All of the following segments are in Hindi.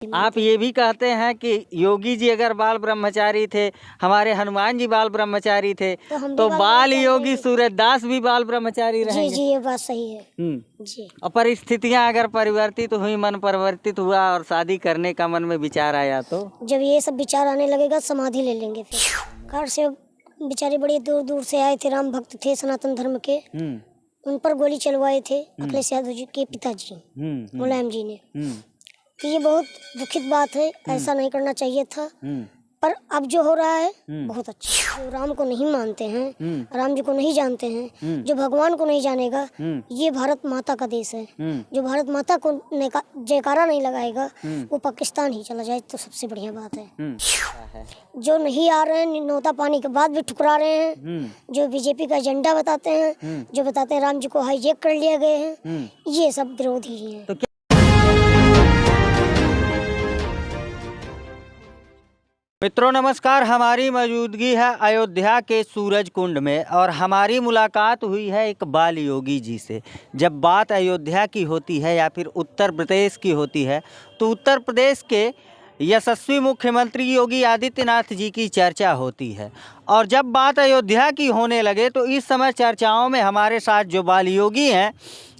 आप ये भी कहते हैं कि योगी जी अगर बाल ब्रह्मचारी थे, हमारे हनुमान जी बाल ब्रह्मचारी थे, तो बाल योगी सूरजदास भी बाल ब्रह्मचारी रहेंगे। जी ये बात सही है। जी। और परिस्थितियां अगर परिवर्तित हुई, मन परिवर्तित हुआ और शादी करने का मन में विचार आया, तो जब ये सब विचार आने लगेगा समाधि ले लेंगे। फिर घर से बेचारे बड़ी दूर दूर से आए थे, राम भक्त थे, सनातन धर्म के। उन पर गोली चलवाए थे अखिलेश यादव जी के पिताजी मुलायम जी ने। तो ये बहुत दुखित बात है, ऐसा नहीं करना चाहिए था। पर अब जो हो रहा है बहुत अच्छा। जो राम को नहीं मानते हैं, राम जी को नहीं जानते हैं, जो भगवान को नहीं जानेगा, ये भारत माता का देश है। जो भारत माता को जयकारा नहीं लगाएगा, वो पाकिस्तान ही चला जाए तो सबसे बढ़िया बात है। जो नहीं आ रहे हैं, न्योता पानी के बाद भी ठुकरा रहे हैं, जो बीजेपी का एजेंडा बताते हैं, जो बताते हैं राम जी को हाईजैक कर लिया गए हैं, ये सब विरोधी ही है। मित्रों नमस्कार, हमारी मौजूदगी है अयोध्या के सूरज कुंड में और हमारी मुलाकात हुई है एक बाल योगी जी से। जब बात अयोध्या की होती है या फिर उत्तर प्रदेश की होती है, तो उत्तर प्रदेश के यशस्वी मुख्यमंत्री योगी आदित्यनाथ जी की चर्चा होती है। और जब बात अयोध्या की होने लगे तो इस समय चर्चाओं में हमारे साथ जो बाल योगी हैं,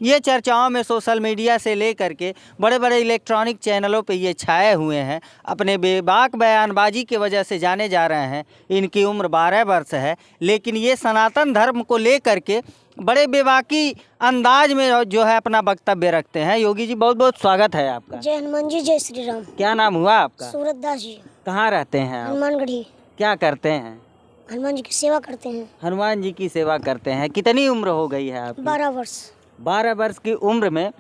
ये चर्चाओं में सोशल मीडिया से लेकर के बड़े बड़े इलेक्ट्रॉनिक चैनलों पे ये छाए हुए हैं। अपने बेबाक बयानबाजी की वजह से जाने जा रहे हैं। इनकी उम्र 12 वर्ष है, लेकिन ये सनातन धर्म को लेकर के बड़े बेबाकी अंदाज में जो है अपना वक्तव्य रखते हैं। योगी जी बहुत बहुत स्वागत है आपका। जय हनुमान जी, जय श्री राम। क्या नाम हुआ आपका? सूरजदास जी। कहाँ रहते हैं आप? हनुमानगढ़ी। क्या करते हैं? हनुमान जी की सेवा करते हैं। हनुमान जी की सेवा करते हैं। कितनी उम्र हो गई है आपकी? 12 वर्ष। 12 वर्ष की उम्र में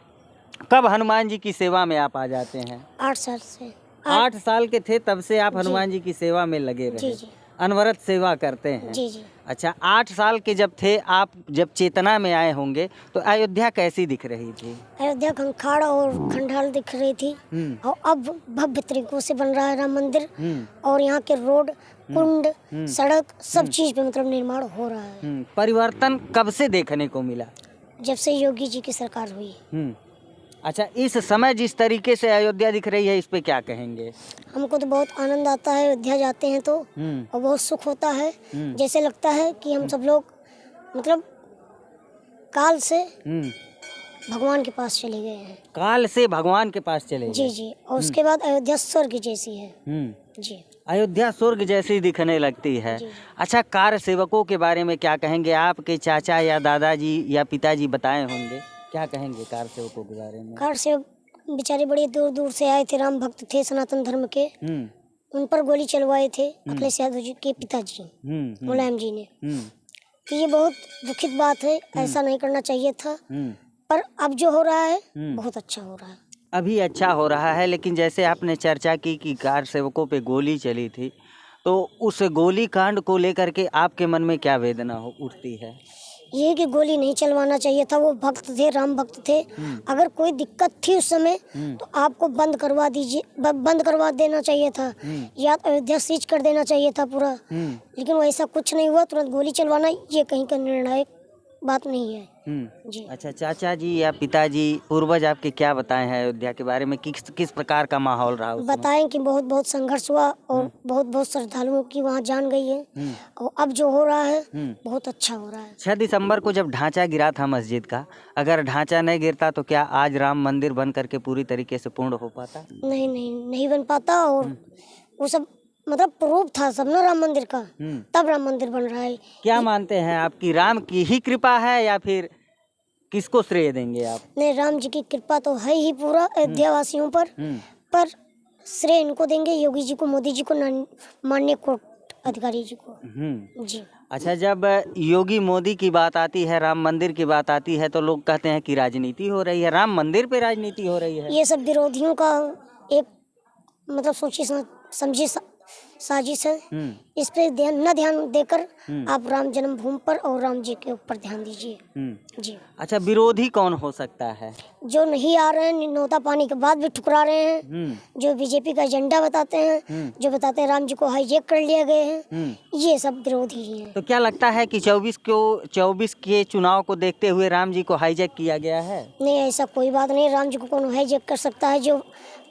कब हनुमान जी की सेवा में आप आ जाते हैं? 8 साल से। 8 साल के थे तब से आप हनुमान जी की सेवा में लगे रहे? जी जी। अनवरत सेवा करते हैं? जी जी। अच्छा, 8 साल के जब थे आप, जब चेतना में आए होंगे, तो अयोध्या कैसी दिख रही थी? अयोध्या खंखाड़ और खंडाल दिख रही थी। और अब भव्य तरीकों से बन रहा है राम मंदिर। और यहाँ के रोड, कुंड, सड़क, सब चीज पे मतलब निर्माण हो रहा है। परिवर्तन कब से देखने को मिला? जब से योगी जी की सरकार हुई। अच्छा, इस समय जिस तरीके से अयोध्या दिख रही है, इस पे क्या कहेंगे? हमको तो बहुत आनंद आता है अयोध्या जाते हैं तो, और बहुत सुख होता है। जैसे लगता है कि हम सब लोग मतलब काल से भगवान के पास चले गए हैं। काल से भगवान के पास चले गए? जी जी। और उसके बाद अयोध्या स्वर्ग जैसी है। जी। अयोध्या स्वर्ग जैसी दिखने लगती है। अच्छा, कार्य सेवकों के बारे में क्या कहेंगे? आपके चाचा या दादाजी या पिताजी बताए होंगे, क्या कहेंगे कार्य सेवकों के बारे में? कार्य सेवक बेचारे बड़ी दूर दूर से आए थे, राम भक्त थे, सनातन धर्म के। उन पर गोली चलवाए थे अखिलेश यादव जी के पिताजी मुलायम जी ने। तो ये बहुत दुखित बात है, ऐसा नहीं करना चाहिए था। पर अब जो हो रहा है बहुत अच्छा हो रहा है। अभी अच्छा हो रहा है, लेकिन जैसे आपने चर्चा की कि कार सेवकों पे गोली चली थी, तो उस गोली कांड को लेकर के आपके मन में क्या वेदना उठती है? ये कि गोली नहीं चलवाना चाहिए था। वो भक्त थे, राम भक्त थे। अगर कोई दिक्कत थी उस समय तो आपको बंद करवा देना चाहिए था, या अयोध्या सीज कर देना चाहिए था पूरा। लेकिन वैसा कुछ नहीं हुआ। तुरंत गोली चलवाना ये कहीं का निर्णायक बात नहीं है। जी। अच्छा, चाचा जी या पिताजी, पूर्वज आपके क्या बताए हैं अयोध्या के बारे में? किस प्रकार का माहौल रहा? बताएं कि बहुत बहुत संघर्ष हुआ और बहुत बहुत श्रद्धालुओं की वहाँ जान गई है। और अब जो हो रहा है बहुत अच्छा हो रहा है। 6 दिसंबर को जब ढांचा गिरा था मस्जिद का, अगर ढांचा नहीं गिरता तो क्या आज राम मंदिर बन करके पूरी तरीके से पूर्ण हो पाता? नहीं बन पाता। और वो सब मतलब प्रूफ था सब ना राम मंदिर का, तब राम मंदिर बन रहा है। क्या मानते हैं आपकी राम की ही कृपा है या फिर किसको श्रेय देंगे आप? नहीं, राम जी की कृपा तो है ही पूरा अयोध्या वासियों पर श्रेय इनको देंगे, योगी जी को, मोदी जी को, माननीय कोर्ट अधिकारी जी को। जी। अच्छा, जब योगी मोदी की बात आती है, राम मंदिर की बात आती है, तो लोग कहते हैं कि राजनीति हो रही है, राम मंदिर पे राजनीति हो रही है। ये सब विरोधियों का एक मतलब सोची समझी साजिश है। इस पे ध्यान देकर आप राम जन्मभूमि पर और राम जी के ऊपर ध्यान दीजिए। जी। अच्छा, विरोधी कौन हो सकता है? जो नहीं आ रहे हैं, न्योता पानी के बाद भी ठुकरा रहे हैं, जो बीजेपी का एजेंडा बताते हैं, जो बताते हैं राम जी को हाईजैक कर लिया गए हैं, ये सब विरोधी ही हैं। तो क्या लगता है कि 24 के चुनाव को देखते हुए राम जी को हाईजैक किया गया है? नहीं, ऐसा कोई बात नहीं। राम जी को कौन हाईजैक कर सकता है? जो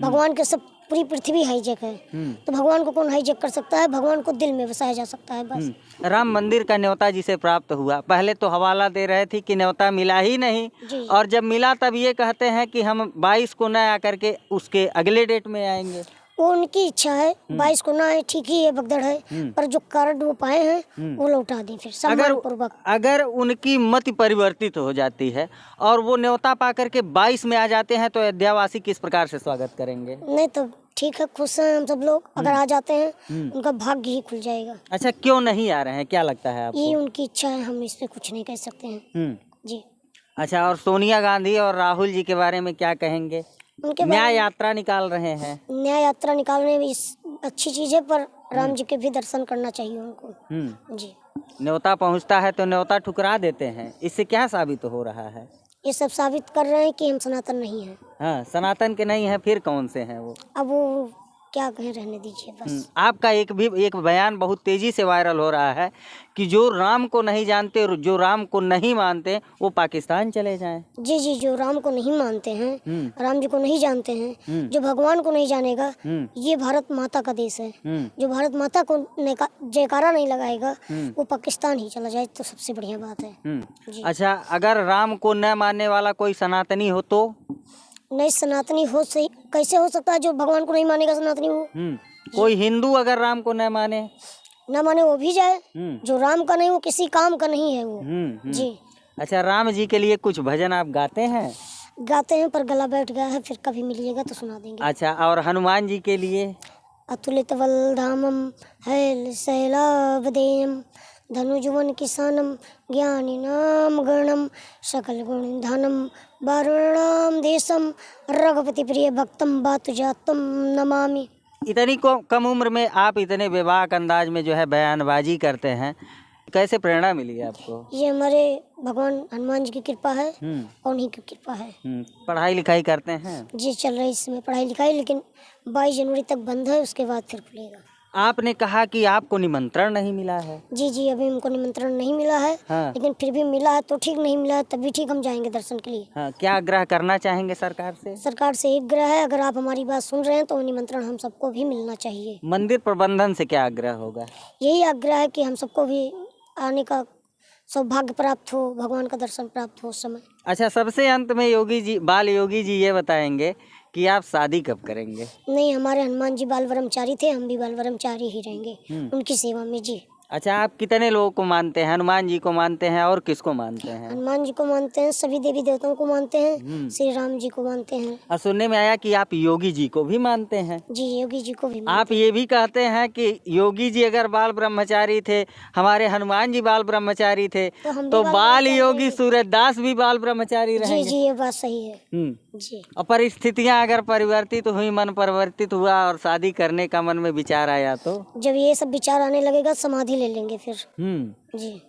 भगवान के सब पूरी पृथ्वी हाईजेक है। तो भगवान को कौन हाईजेक कर सकता है? भगवान को दिल में बसाया जा सकता है बस। राम मंदिर का न्योता जिसे प्राप्त हुआ, पहले तो हवाला दे रहे थे कि न्योता मिला ही नहीं, जी और जब मिला तब ये कहते हैं कि हम 22 को न आकर के उसके अगले डेट में आएंगे। वो उनकी इच्छा है, 22 को ना है, ठीक ही है, भगदड़ है, पर जो कारण वो पाए हैं वो लौटा दें फिर सम्मान पूर्वक। अगर उनकी मति परिवर्तित हो जाती है और वो न्योता पा करके 22 में आ जाते हैं तो अयोध्यावासी किस प्रकार से स्वागत करेंगे? नहीं तो ठीक है, खुश हैं हम सब लोग। अगर आ जाते हैं उनका भाग्य ही खुल जाएगा। अच्छा, क्यों नहीं आ रहे हैं, क्या लगता है आपको? ये उनकी इच्छा है, हम इस पे कुछ नहीं कह सकते हैं। जी। अच्छा, और सोनिया गांधी और राहुल जी के बारे में क्या कहेंगे? उनके न्याय यात्रा निकाल रहे हैं। न्याय यात्रा निकालने में इस अच्छी चीज है, पर राम जी के भी दर्शन करना चाहिए उनको। जी। न्योता पहुंचता है तो न्योता ठुकरा देते हैं, इससे क्या साबित हो रहा है? ये सब साबित कर रहे हैं कि हम सनातन नहीं हैं। हाँ, सनातन के नहीं है, फिर कौन से हैं वो? अब वो क्या कहें, रहने दीजिए बस। आपका एक बयान बहुत तेजी से वायरल हो रहा है कि जो राम को नहीं जानते और जो राम को नहीं मानते वो पाकिस्तान चले जाएं। जी जी, जो राम को नहीं मानते हैं, राम जी को नहीं जानते हैं, जो भगवान को नहीं जानेगा, ये भारत माता का देश है। जो भारत माता को जयकारा नहीं लगाएगा वो पाकिस्तान ही चला जाए तो सबसे बढ़िया बात है। जी। अच्छा, अगर राम को न मानने वाला कोई सनातनी हो तो? नहीं, सनातनी हो सही कैसे हो सकता है? जो भगवान को नहीं मानेगा सनातनी हो। कोई हिंदू अगर राम को न माने वो भी जाए। जो राम का नहीं वो किसी काम का नहीं है वो। जी। अच्छा, राम जी के लिए कुछ भजन आप गाते हैं? गाते हैं, पर गला बैठ गया है, फिर कभी मिलिएगा तो सुना देंगे। अच्छा, और हनुमान जी के लिए? अतुलित बलधामम हैल शैलावदेयम धनुजुवन किसानम ज्ञानिनाम गणम सकल गुण धनम वारुणाम देशम रघुपति प्रिय भक्तम बातुजातम नमामि। इतनी कम उम्र में आप इतने बेबाक अंदाज में जो है बयानबाजी करते हैं, कैसे प्रेरणा मिली आपको? ये हमारे भगवान हनुमान जी की कृपा है और उन्हीं की कृपा है। पढ़ाई लिखाई करते हैं? जी, चल रही इसमें पढ़ाई लिखाई, लेकिन 22 जनवरी तक बंद है, उसके बाद फिर खुलेगा। आपने कहा कि आपको निमंत्रण नहीं मिला है। जी जी, अभी हमको निमंत्रण नहीं मिला है। हाँ। लेकिन फिर भी मिला है तो ठीक, नहीं मिला है तब भी ठीक, हम जाएंगे दर्शन के लिए। हाँ, क्या आग्रह करना चाहेंगे सरकार से? सरकार से एक आग्रह है, अगर आप हमारी बात सुन रहे हैं तो निमंत्रण हम सबको भी मिलना चाहिए। मंदिर प्रबंधन से क्या आग्रह होगा? यही आग्रह है कि हम सबको भी आने का सौभाग्य प्राप्त हो, भगवान का दर्शन प्राप्त हो उस समय। अच्छा, सबसे अंत में योगी जी, बाल योगी जी ये बताएंगे कि आप शादी कब करेंगे? नहीं, हमारे हनुमान जी बाल ब्रह्मचारी थे, हम भी बाल ब्रह्मचारी ही रहेंगे उनकी सेवा में। जी। अच्छा, आप कितने लोगों को मानते हैं? हनुमान जी को मानते हैं और किसको मानते हैं? हनुमान जी को मानते हैं, सभी देवी देवताओं को मानते हैं, श्री राम जी को मानते हैं। और सुनने में आया कि आप योगी जी को भी मानते हैं। जी, योगी जी को भी आप ये भी कहते हैं कि योगी जी अगर बाल ब्रह्मचारी थे, हमारे हनुमान जी बाल ब्रह्मचारी थे, तो बाल योगी सूरजदास भी बाल ब्रह्मचारी रहेंगे। जी जी, ये बात सही है। जी। और परिस्थितियां अगर परिवर्तित हुई, मन परिवर्तित हुआ और शादी करने का मन में विचार आया तो? जब ये सब विचार आने लगेगा समाधि ले लेंगे फिर। जी।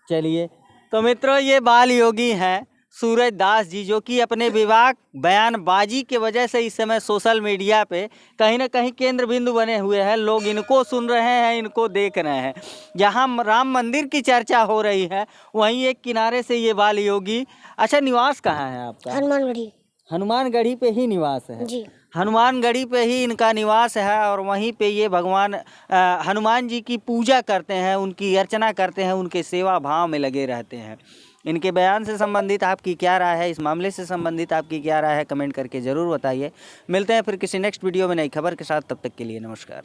चलिए, तो मित्रों, ये बाल योगी हैं सूरजदास जी, जो कि अपने विवाह बयानबाजी के वजह से इस समय सोशल मीडिया पे कहीं ना कहीं केंद्र बिंदु बने हुए हैं। लोग इनको सुन रहे हैं, इनको देख रहे हैं। जहां राम मंदिर की चर्चा हो रही है, वहीं एक किनारे से ये बाल योगी। अच्छा, निवास कहाँ है आपका? हनुमानगढ़ी। हनुमानगढ़ी पे ही निवास है? जी। हनुमानगढ़ी पे ही इनका निवास है और वहीं पे ये भगवान हनुमान जी की पूजा करते हैं, उनकी अर्चना करते हैं, उनके सेवा भाव में लगे रहते हैं। इनके बयान से संबंधित आपकी क्या राय है, इस मामले से संबंधित आपकी क्या राय है, कमेंट करके ज़रूर बताइए। मिलते हैं फिर किसी नेक्स्ट वीडियो में नई खबर के साथ, तब तक के लिए नमस्कार।